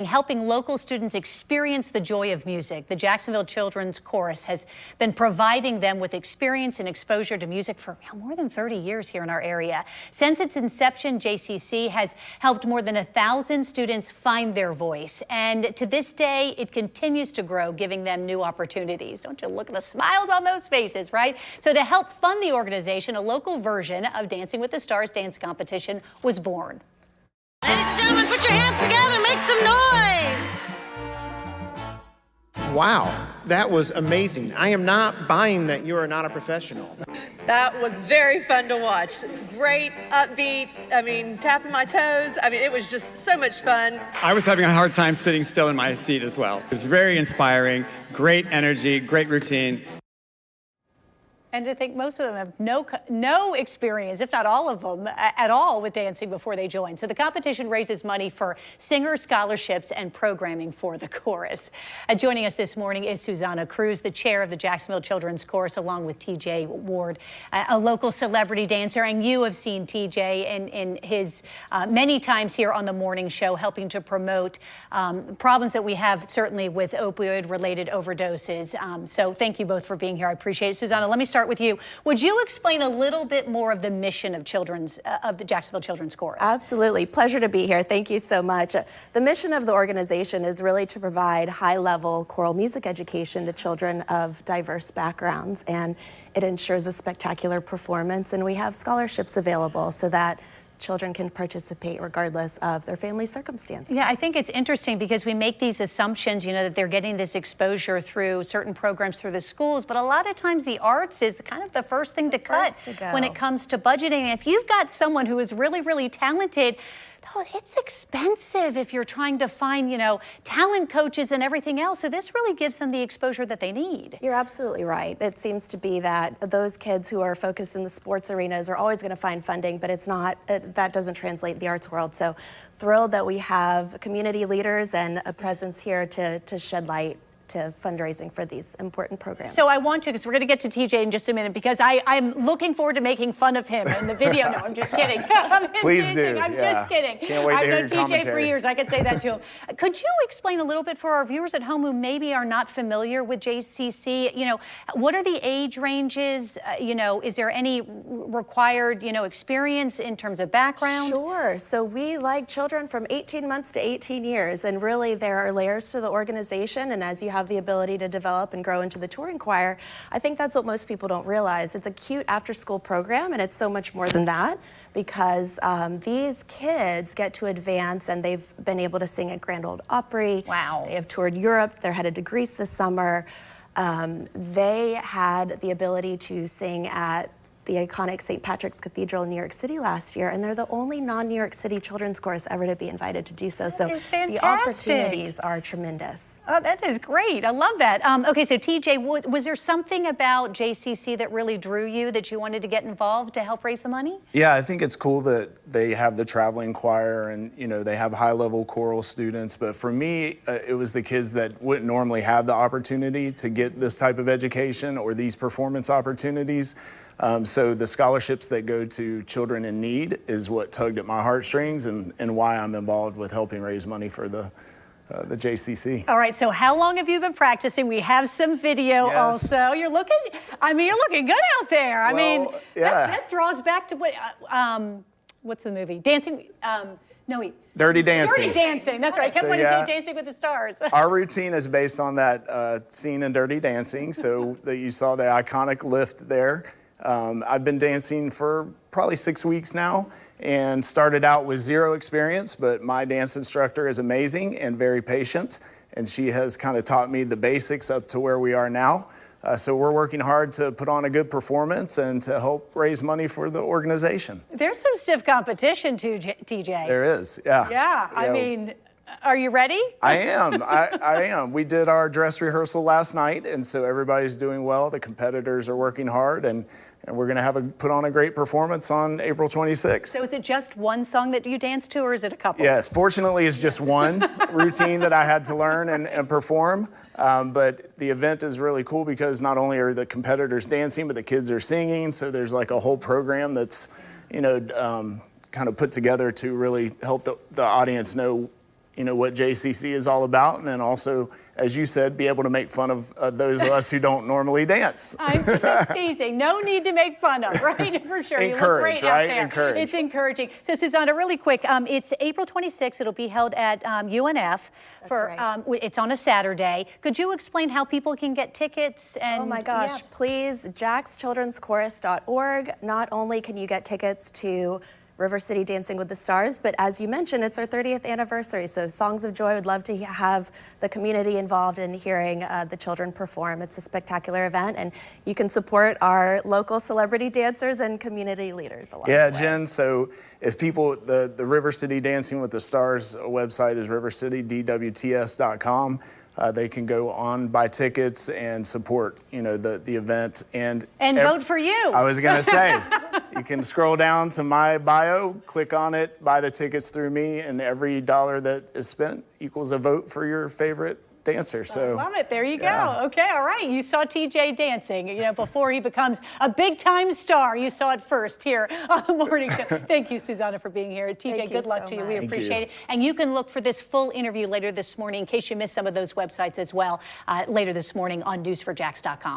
Helping local students experience the joy of music. The Jacksonville Children's Chorus has been providing them with experience and exposure to music for more than 30 years here in our area. Since its inception, JCC has helped more than 1,000 students find their voice. And to this day, it continues to grow, giving them new opportunities. Don't you look at the smiles on those faces, right? So to help fund the organization, a local version of Dancing with the Stars dance competition was born. Ladies and gentlemen, put your hands together, make some noise. Wow, that was amazing. I am not buying that you are not a professional. That was very fun to watch. Great, upbeat, tapping my toes. It was just so much fun. I was having a hard time sitting still in my seat as well. It was very inspiring, great energy, great routine. And I think most of them have no experience, if not all of them, at all with dancing before they join. So the competition raises money for singer scholarships and programming for the chorus. Joining us this morning is Susanna Cruz, the chair of the Jacksonville Children's Chorus, along with TJ Ward, a local celebrity dancer. And you have seen TJ in his many times here on the morning show, helping to promote problems that we have certainly with opioid-related overdoses. So thank you both for being here. I appreciate it. Susanna, let me start with you. Would you explain a little bit more of the mission of the Jacksonville Children's Chorus? Absolutely. Pleasure to be here. Thank you so much. The mission of the organization is really to provide high-level choral music education to children of diverse backgrounds, and it ensures a spectacular performance, and we have scholarships available so that children can participate regardless of their family circumstances. Yeah, I think it's interesting because we make these assumptions, that they're getting this exposure through certain programs through the schools, but a lot of times the arts is kind of the first thing to cut when it comes to budgeting. If you've got someone who is really, really talented, it's expensive if you're trying to find, talent coaches and everything else. So this really gives them the exposure that they need. You're absolutely right. It seems to be that those kids who are focused in the sports arenas are always going to find funding, but it's not, that doesn't translate in the arts world. So thrilled that we have community leaders and a presence here to shed light to fundraising for these important programs. So I want to, because we're going to get to TJ in just a minute, because I'm looking forward to making fun of him in the video. No, I'm just kidding. Please do. I'm just kidding. Can't wait to hear your I've known TJ for commentary. years. I could say that to him. Could you explain a little bit for our viewers at home who maybe are not familiar with JCC? What are the age ranges? Is there any required, experience in terms of background? Sure. So we like children from 18 months to 18 years, and really there are layers to the organization, and as you have the ability to develop and grow into the touring choir, I think that's what most people don't realize. It's a cute after-school program, and it's so much more than that, because these kids get to advance, and they've been able to sing at Grand Ole Opry. Wow. They have toured Europe. They're headed to Greece this summer. They had the ability to sing at the iconic St. Patrick's Cathedral in New York City last year, and they're the only non-New York City children's chorus ever to be invited to do so. That is fantastic. The opportunities are tremendous. Oh, that is great. I love that. Okay, so TJ, was there something about JCC that really drew you, that you wanted to get involved to help raise the money? Yeah, I think it's cool that they have the traveling choir and, they have high-level choral students. But for me, it was the kids that wouldn't normally have the opportunity to get this type of education or these performance opportunities. So the scholarships that go to children in need is what tugged at my heartstrings and why I'm involved with helping raise money for the JCC. All right, so how long have you been practicing? We have some video also. You're looking good out there. That draws back to what's the movie? Dancing, Dirty Dancing. Dirty Dancing, that's right. I kept wanting to say Dancing with the Stars. Our routine is based on that scene in Dirty Dancing. So that you saw the iconic lift there. I've been dancing for probably 6 weeks now and started out with zero experience, but my dance instructor is amazing and very patient, and she has kind of taught me the basics up to where we are now. So we're working hard to put on a good performance and to help raise money for the organization. There's some stiff competition too, TJ. There is, yeah. Yeah, are you ready? I am. I am. We did our dress rehearsal last night, and so everybody's doing well. The competitors are working hard, and we're going to put on a great performance on April 26th. So is it just one song that you dance to, or is it a couple? Yes, fortunately it's just one routine that I had to learn and perform. But the event is really cool because not only are the competitors dancing, but the kids are singing. So there's like a whole program that's, kind of put together to really help the audience know what JCC is all about, and then also, as you said, be able to make fun of those of us who don't normally dance. I'm just teasing. No need to make fun of, right? For sure. You look great out there. Encourage. It's encouraging. So, Susanna, really quick, it's April 26th. It'll be held at UNF. It's on a Saturday. Could you explain how people can get tickets? And, oh my gosh, please, jackschildrenschorus.org. Not only can you get tickets to River City Dancing with the Stars, but as you mentioned, it's our 30th anniversary. So Songs of Joy would love to have the community involved in hearing the children perform. It's a spectacular event, and you can support our local celebrity dancers and community leaders along the way. Jen, so if people, the River City Dancing with the Stars website is rivercitydwts.com. They can go on, buy tickets, and support, the event. And vote for you. I was going to say, you can scroll down to my bio, click on it, buy the tickets through me, and every dollar that is spent equals a vote for your favorite dancer. So I love it. There you go. Okay, all right. You saw TJ dancing, before he becomes a big-time star. You saw it first here on the morning show. Thank you, Susanna, for being here. TJ, good luck to you. We appreciate it. And you can look for this full interview later this morning in case you missed some of those websites as well later this morning on news4jax.com.